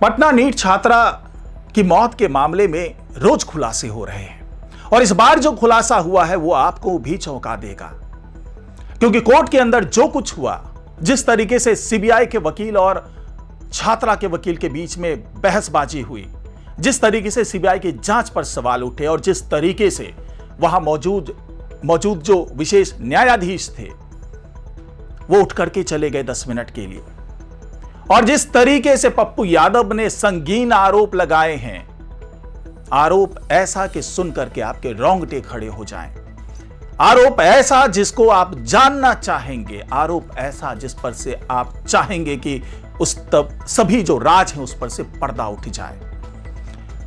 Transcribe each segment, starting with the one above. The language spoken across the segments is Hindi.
पटना नीट छात्रा की मौत के मामले में रोज खुलासे हो रहे हैं और इस बार जो खुलासा हुआ है वो आपको भी चौंका देगा, क्योंकि कोर्ट के अंदर जो कुछ हुआ, जिस तरीके से सीबीआई के वकील और छात्रा के वकील के बीच में बहसबाजी हुई, जिस तरीके से सीबीआई की जांच पर सवाल उठे और जिस तरीके से वहां मौजूद जो विशेष न्यायाधीश थे वो उठ करके चले गए 10 मिनट के लिए, और जिस तरीके से पप्पू यादव ने संगीन आरोप लगाए हैं, आरोप ऐसा कि सुन करके आपके रोंगटे खड़े हो जाएं, आरोप ऐसा जिसको आप जानना चाहेंगे, आरोप ऐसा जिस पर से आप चाहेंगे कि उस तब सभी जो राज हैं उस पर से पर्दा उठ जाए।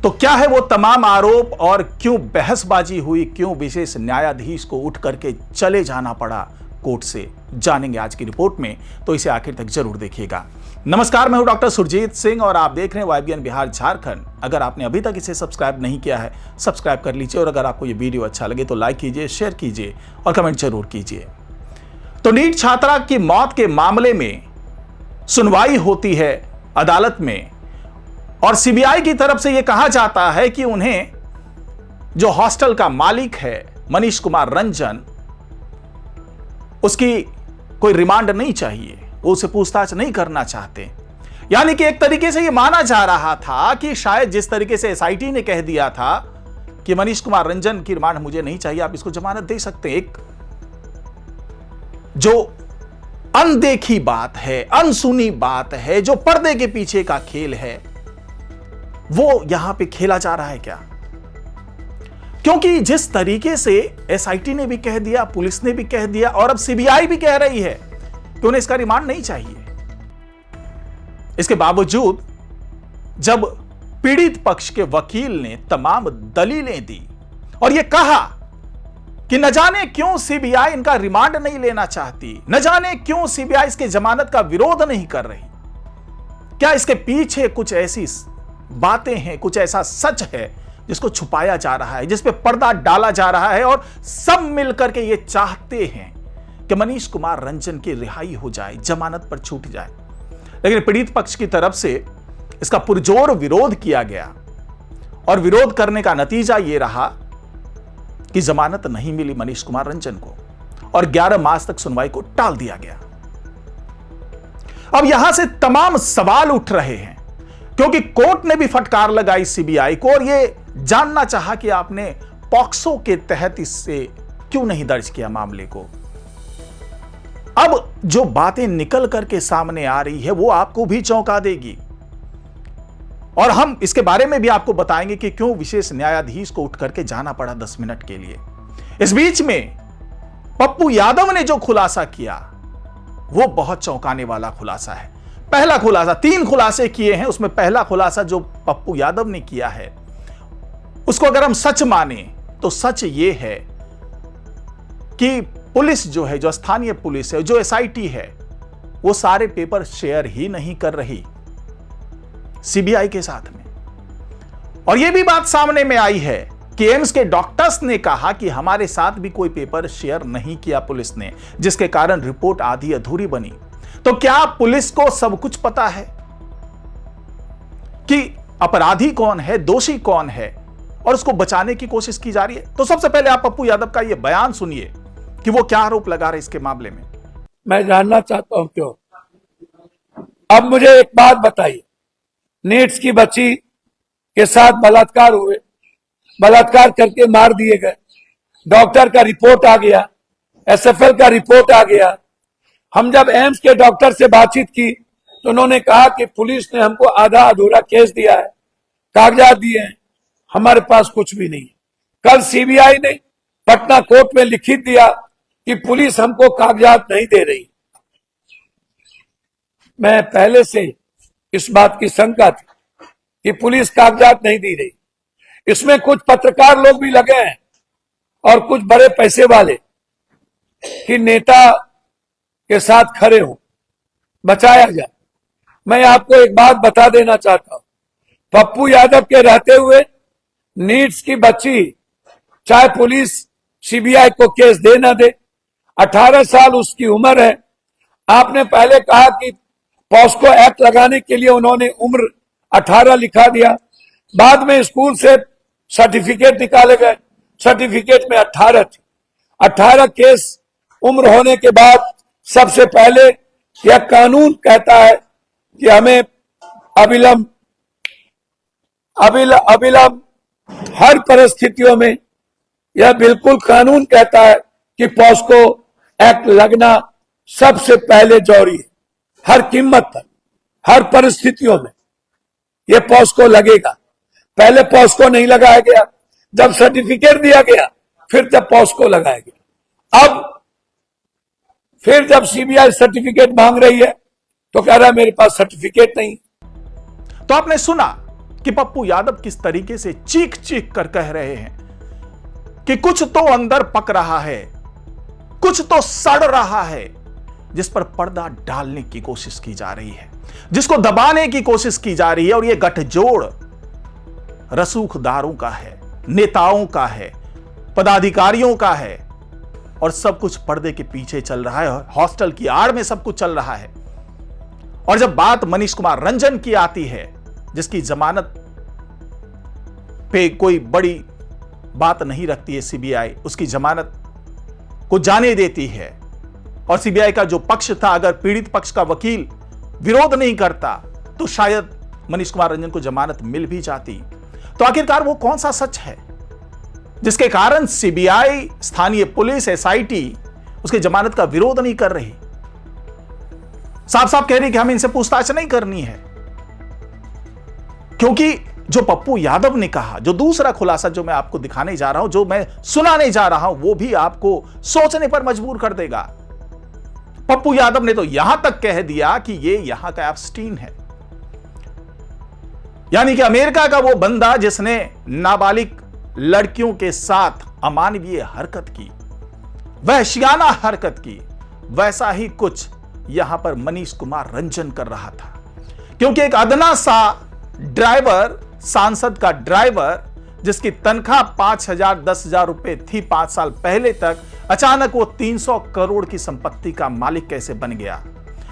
तो क्या है वो तमाम आरोप और क्यों बहसबाजी हुई, क्यों विशेष न्यायाधीश को उठ करके चले जाना पड़ा कोर्ट से, जानेंगे आज की रिपोर्ट में, तो इसे आखिर तक जरूर देखिएगा। नमस्कार, मैं हूं डॉक्टर सुरजीत सिंह और आप देख रहे हैं YBN बिहार झारखंड। अगर आपने अभी तक इसे सब्सक्राइब नहीं किया है, सब्सक्राइब कर लीजिए और अगर आपको ये वीडियो अच्छा लगे तो लाइक कीजिए, शेयर कीजिए और कमेंट जरूर कीजिए। तो नीट छात्रा की मौत के मामले में सुनवाई होती है अदालत में और सीबीआई की तरफ से यह कहा जाता है कि उन्हें जो हॉस्टल का मालिक है मनीष कुमार रंजन, उसकी कोई रिमांड नहीं चाहिए, वो उसे पूछताछ नहीं करना चाहते। यानी कि एक तरीके से यह माना जा रहा था कि शायद जिस तरीके से एसआईटी ने कह दिया था कि मनीष कुमार रंजन की रिमांड मुझे नहीं चाहिए, आप इसको जमानत दे सकते हैं, एक जो अनदेखी बात है, अनसुनी बात है, जो पर्दे के पीछे का खेल है, वो यहां पे खेला जा रहा है क्या? क्योंकि जिस तरीके से एसआईटी ने भी कह दिया, पुलिस ने भी कह दिया और अब सीबीआई भी कह रही है कि उन्हें इसका रिमांड नहीं चाहिए, इसके बावजूद जब पीड़ित पक्ष के वकील ने तमाम दलीलें दी और यह कहा कि न जाने क्यों सीबीआई इनका रिमांड नहीं लेना चाहती, न जाने क्यों सीबीआई इसके जमानत का विरोध नहीं कर रही, क्या इसके पीछे कुछ ऐसी बातें हैं, कुछ ऐसा सच है जिसको छुपाया जा रहा है, जिस पे पर्दा डाला जा रहा है और सब मिलकर के ये चाहते हैं कि मनीष कुमार रंजन की रिहाई हो जाए, जमानत पर छूट जाए। लेकिन पीड़ित पक्ष की तरफ से इसका पुरजोर विरोध किया गया और विरोध करने का नतीजा यह रहा कि जमानत नहीं मिली मनीष कुमार रंजन को और 11 मार्च तक सुनवाई को टाल दिया गया। अब यहां से तमाम सवाल उठ रहे हैं क्योंकि कोर्ट ने भी फटकार लगाई सीबीआई को और यह जानना चाहा कि आपने पॉक्सो के तहत इससे क्यों नहीं दर्ज किया मामले को। अब जो बातें निकल करके सामने आ रही है वो आपको भी चौंका देगी और हम इसके बारे में भी आपको बताएंगे कि क्यों विशेष न्यायाधीश को उठ करके जाना पड़ा 10 मिनट के लिए। इस बीच में पप्पू यादव ने जो खुलासा किया वो बहुत चौंकाने वाला खुलासा है। पहला खुलासा, 3 खुलासे किए हैं, उसमें पहला खुलासा जो पप्पू यादव ने किया है उसको अगर हम सच माने तो सच ये है कि पुलिस जो है, जो स्थानीय पुलिस है, जो एसआईटी है, वो सारे पेपर शेयर ही नहीं कर रही सीबीआई के साथ में। और यह भी बात सामने में आई है कि एम्स के डॉक्टर्स ने कहा कि हमारे साथ भी कोई पेपर शेयर नहीं किया पुलिस ने, जिसके कारण रिपोर्ट आधी अधूरी बनी। तो क्या पुलिस को सब कुछ पता है कि अपराधी कौन है, दोषी कौन है और उसको बचाने की कोशिश की जा रही है? तो सबसे पहले आप पप्पू यादव का यह बयान सुनिए कि वो क्या आरोप लगा रहे इसके मामले में। मैं जानना चाहता हूं क्यों। अब मुझे एक बात बताइए, नीट्स की बच्ची के साथ बलात्कार हुए, बलात्कार करके मार दिए गए, डॉक्टर का रिपोर्ट आ गया, एसएफएल का रिपोर्ट आ गया। हम जब एम्स के डॉक्टर से बातचीत की तो उन्होंने कहा कि पुलिस ने हमको आधा अधूरा केस दिया है, कागजात दिए हैं, हमारे पास कुछ भी नहीं है। कल सीबीआई ने पटना कोर्ट में लिखित दिया कि पुलिस हमको कागजात नहीं दे रही। मैं पहले से इस बात की शंका थी कि पुलिस कागजात नहीं दे रही। इसमें कुछ पत्रकार लोग भी लगे हैं और कुछ बड़े पैसे वाले कि नेता के साथ खड़े हो, बचाया जाए। मैं आपको एक बात बता देना चाहता हूं, पप्पू यादव के रहते हुए नीट्स की बच्ची, चाहे पुलिस सीबीआई को केस दे ना दे, 18 साल उसकी उम्र है। आपने पहले कहा कि पॉस्को एक्ट लगाने के लिए उन्होंने उम्र 18 लिखा दिया। बाद में स्कूल से सर्टिफिकेट निकाले गए, सर्टिफिकेट में 18 थी। 18 केस उम्र होने के बाद सबसे पहले यह कानून कहता है कि हमें अविलंब हर परिस्थितियों में, यह बिल्कुल कानून कहता है कि पॉस्को एक्ट लगना सबसे पहले जरूरी है। हर कीमत पर, हर परिस्थितियों में यह पॉस्को लगेगा। पहले पॉस्को नहीं लगाया गया, जब सर्टिफिकेट दिया गया फिर तब पॉस्को लगाया गया। अब फिर जब सीबीआई सर्टिफिकेट मांग रही है तो कह रहा है मेरे पास सर्टिफिकेट नहीं। तो आपने सुना कि पप्पू यादव किस तरीके से चीख चीख कर कह रहे हैं कि कुछ तो अंदर पक रहा है, कुछ तो सड़ रहा है, जिस पर पर्दा डालने की कोशिश की जा रही है, जिसको दबाने की कोशिश की जा रही है। और यह गठजोड़ रसूखदारों का है, नेताओं का है, पदाधिकारियों का है, और सब कुछ पर्दे के पीछे चल रहा है। हॉस्टल की आड़ में सब कुछ चल रहा है। और जब बात मनीष कुमार रंजन की आती है, जिसकी जमानत पे कोई बड़ी बात नहीं रखती है सीबीआई, उसकी जमानत को जाने देती है, और सीबीआई का जो पक्ष था, अगर पीड़ित पक्ष का वकील विरोध नहीं करता तो शायद मनीष कुमार रंजन को जमानत मिल भी जाती। तो आखिरकार वो कौन सा सच है जिसके कारण सीबीआई, स्थानीय पुलिस, एसआईटी उसकी जमानत का विरोध नहीं कर रही? साफ साफ कह रही कि हमें इनसे पूछताछ नहीं करनी है, क्योंकि जो पप्पू यादव ने कहा, जो दूसरा खुलासा जो मैं आपको दिखाने जा रहा हूं, जो मैं सुनाने जा रहा हूं, वो भी आपको सोचने पर मजबूर कर देगा। पप्पू यादव ने तो यहां तक कह दिया कि ये यहां का एप्स्टीन है, यानी कि अमेरिका का वो बंदा जिसने नाबालिग लड़कियों के साथ अमानवीय हरकत की, वहशियाना हरकत की, वैसा ही कुछ यहां पर मनीष कुमार रंजन कर रहा था। क्योंकि एक अदना सा ड्राइवर, सांसद का ड्राइवर, जिसकी तनख्वाह 5,000 10,000 रुपए थी 5 साल पहले तक, अचानक वो 300 करोड़ की संपत्ति का मालिक कैसे बन गया?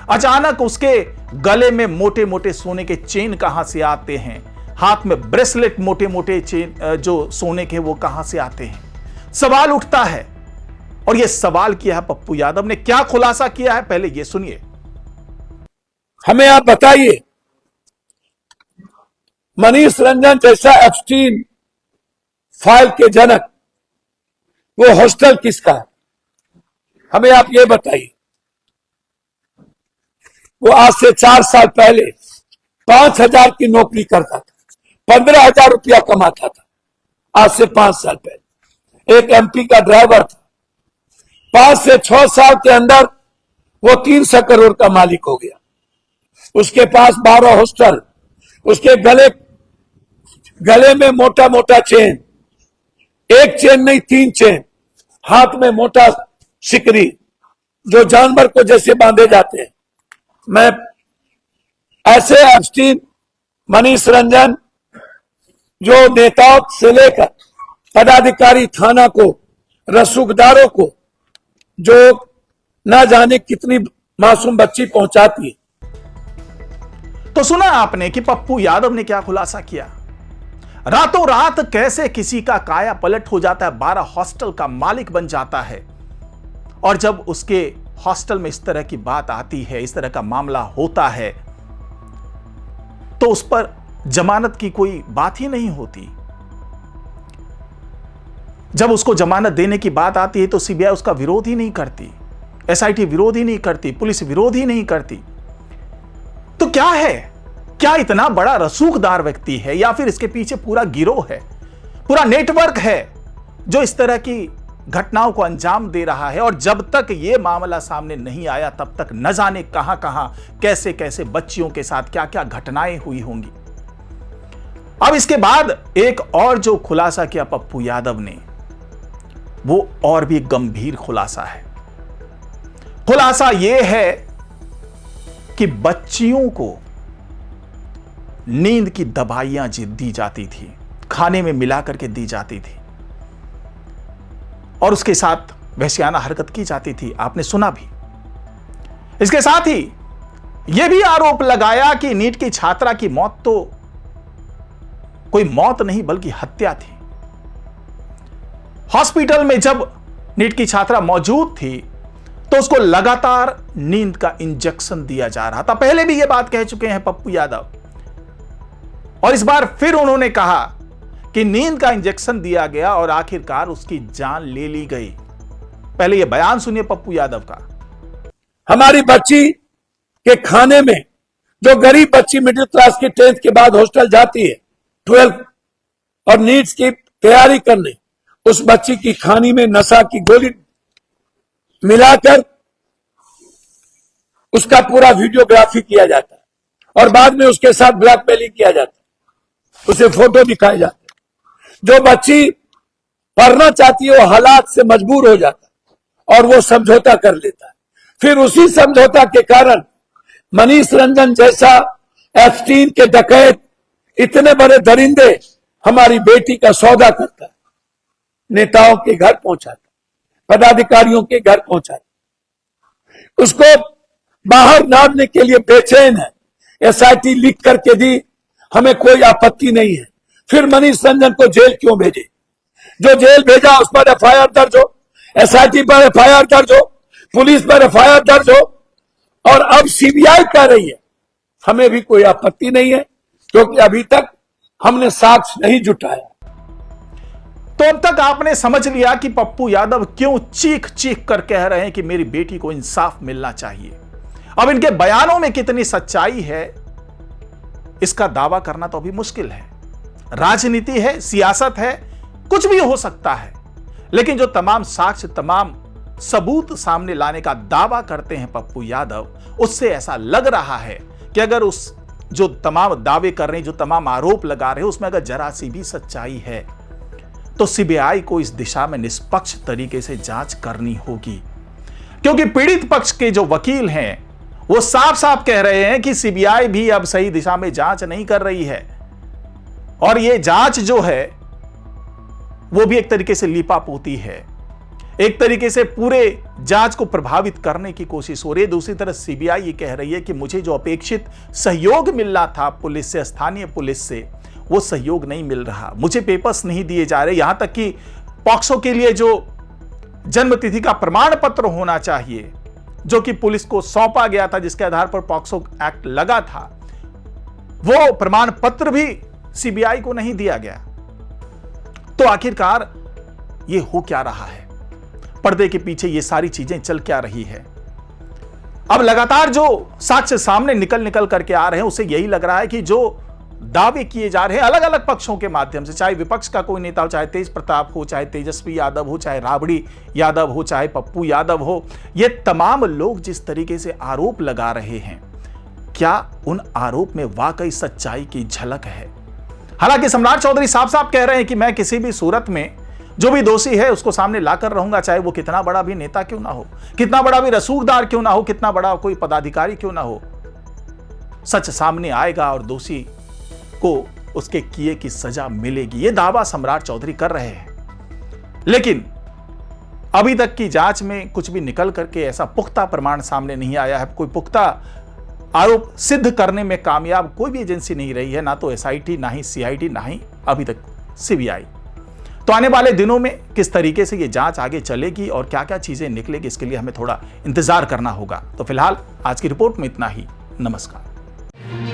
अचानक उसके गले में मोटे मोटे सोने के चेन कहां से आते हैं? हाथ में ब्रेसलेट मोटे मोटे चेन जो सोने के, वो कहां से आते हैं? सवाल उठता है। और यह सवाल किया है पप्पू यादव ने। क्या खुलासा किया है, पहले यह सुनिए। हमें आप बताइए, मनीष रंजन जैसा एप्स्टीन फाइल के जनक, वो हॉस्टल किसका है? हमें आप ये बताइए। वो आज से 4 साल पहले 5,000 की नौकरी करता था, 15,000 रुपया कमाता था। आज से 5 साल पहले एक एमपी का ड्राइवर था। 5 से 6 साल के अंदर वो 300 करोड़ का मालिक हो गया। उसके पास 12 हॉस्टल, उसके गले में मोटा मोटा चेन, एक चेन नहीं 3 चेन, हाथ में मोटा सिकरी जो जानवर को जैसे बांधे जाते हैं। मैं ऐसे एप्स्टीन, मनीष रंजन, जो नेताओं से लेकर पदाधिकारी, थाना को, रसूखदारों को, जो ना जाने कितनी मासूम बच्ची पहुंचाती है। तो सुना आपने कि पप्पू यादव ने क्या खुलासा किया। रातों रात कैसे किसी का काया पलट हो जाता है, 12 हॉस्टल का मालिक बन जाता है। और जब उसके हॉस्टल में इस तरह की बात आती है, इस तरह का मामला होता है, तो उस पर जमानत की कोई बात ही नहीं होती। जब उसको जमानत देने की बात आती है तो सीबीआई उसका विरोध ही नहीं करती, एसआईटी विरोध ही नहीं करती, पुलिस विरोध ही नहीं करती। तो क्या है? क्या इतना बड़ा रसूखदार व्यक्ति है, या फिर इसके पीछे पूरा गिरोह है, पूरा नेटवर्क है जो इस तरह की घटनाओं को अंजाम दे रहा है? और जब तक यह मामला सामने नहीं आया तब तक न जाने कहां कहां, कैसे कैसे बच्चियों के साथ क्या क्या घटनाएं हुई होंगी। अब इसके बाद एक और जो खुलासा किया पप्पू यादव ने, वो और भी गंभीर खुलासा है। खुलासा यह है कि बच्चियों को नींद की दवाइयां दी जाती थी, खाने में मिला करके दी जाती थी, और उसके साथ वहशियाना हरकत की जाती थी। आपने सुना भी। इसके साथ ही यह भी आरोप लगाया कि नीट की छात्रा की मौत तो कोई मौत नहीं बल्कि हत्या थी। हॉस्पिटल में जब नीट की छात्रा मौजूद थी तो उसको लगातार नींद का इंजेक्शन दिया जा रहा था। पहले भी यह बात कह चुके हैं पप्पू यादव, और इस बार फिर उन्होंने कहा कि नींद का इंजेक्शन दिया गया और आखिरकार उसकी जान ले ली गई। पहले यह बयान सुनिए पप्पू यादव का। हमारी बच्ची के खाने में, जो गरीब बच्ची मिडिल क्लास की 10th के बाद हॉस्टल जाती है 12 और नीट्स की तैयारी करने, उस बच्ची की खाने में नशा की गोली मिलाकर उसका पूरा वीडियोग्राफी किया जाता है और बाद में उसके साथ ब्लैकमेलिंग किया जाता है, उसे फोटो दिखाए जाते हैं। जो बच्ची पढ़ना चाहती है वो हालात से मजबूर हो जाता है और वो समझौता कर लेता है। फिर उसी समझौता के कारण मनीष रंजन जैसा एफटीन के डकैत, इतने बड़े दरिंदे हमारी बेटी का सौदा करता है, नेताओं के घर पहुंचाता, पदाधिकारियों के घर पहुंचाता, उसको बाहर लाने के लिए बेचैन है। एसआईटी लिख करके दी, हमें कोई आपत्ति नहीं है। फिर मनीष रंजन को जेल क्यों भेजे? जो जेल भेजा उस पर एफआईआर दर्ज हो, एसआईटी पर एफआईआर दर्ज हो, पुलिस पर एफआईआर दर्ज हो, और अब सीबीआई कह रही है हमें भी कोई आपत्ति नहीं है क्योंकि अभी तक हमने साक्ष्य नहीं जुटाया। तो अब तक आपने समझ लिया कि पप्पू यादव क्यों चीख चीख कर कह रहे हैं कि मेरी बेटी को इंसाफ मिलना चाहिए। अब इनके बयानों में कितनी सच्चाई है इसका दावा करना तो अभी मुश्किल है। राजनीति है, सियासत है, कुछ भी हो सकता है, लेकिन जो तमाम साक्ष्य, तमाम सबूत सामने लाने का दावा करते हैं पप्पू यादव, उससे ऐसा लग रहा है कि अगर उस जो तमाम दावे कर रहे हैं, जो तमाम आरोप लगा रहे हैं, उसमें अगर जरा सी भी सच्चाई है तो सीबीआई को इस दिशा में निष्पक्ष तरीके से जांच करनी होगी। क्योंकि पीड़ित पक्ष के जो वकील हैं वो साफ साफ कह रहे हैं कि सीबीआई भी अब सही दिशा में जांच नहीं कर रही है, और ये जांच जो है वो भी एक तरीके से लीपापोती है, एक तरीके से पूरे जांच को प्रभावित करने की कोशिश हो रही है। दूसरी तरफ सीबीआई ये कह रही है कि मुझे जो अपेक्षित सहयोग मिल रहा था पुलिस से, स्थानीय पुलिस से, वो सहयोग नहीं मिल रहा, मुझे पेपर्स नहीं दिए जा रहे। यहां तक कि पॉक्सो के लिए जो जन्म तिथि का प्रमाण पत्र होना चाहिए, जो कि पुलिस को सौंपा गया था, जिसके आधार पर पॉक्सो एक्ट लगा था, वो प्रमाण पत्र भी सीबीआई को नहीं दिया गया। तो आखिरकार ये हो क्या रहा है? पर्दे के पीछे ये सारी चीजें चल क्या रही है? अब लगातार जो साक्ष्य सामने निकल करके आ रहे हैं, उसे यही लग रहा है कि जो दावे किए जा रहे हैं अलग अलग पक्षों के माध्यम से, चाहे विपक्ष का कोई नेता हो, चाहे तेज प्रताप हो, चाहे तेजस्वी यादव हो, चाहे राबड़ी यादव हो, चाहे पप्पू यादव हो, ये तमाम लोग जिस तरीके से आरोप लगा रहे हैं, क्या उन आरोप में वाकई सच्चाई की झलक है? हालांकि सम्राट चौधरी साफ साफ कह रहे हैं कि मैं किसी भी सूरत में जो भी दोषी है उसको सामने लाकर रहूंगा, चाहे वो कितना बड़ा भी नेता क्यों ना हो, कितना बड़ा भी रसूखदार क्यों ना हो, कितना बड़ा कोई पदाधिकारी क्यों ना हो, सच सामने आएगा और दोषी को उसके किए की सजा मिलेगी। ये दावा सम्राट चौधरी कर रहे हैं, लेकिन अभी तक की जांच में कुछ भी निकल करके ऐसा पुख्ता प्रमाण सामने नहीं आया है। कोई पुख्ता आरोप सिद्ध करने में कामयाब कोई भी एजेंसी नहीं रही है, ना तो एसआईटी, ना ही सीआईडी, ना ही अभी तक सीबीआई। तो आने वाले दिनों में किस तरीके से ये जांच आगे चलेगी और क्या क्या चीजें निकलेगी, इसके लिए हमें थोड़ा इंतजार करना होगा। तो फिलहाल आज की रिपोर्ट में इतना ही। नमस्कार।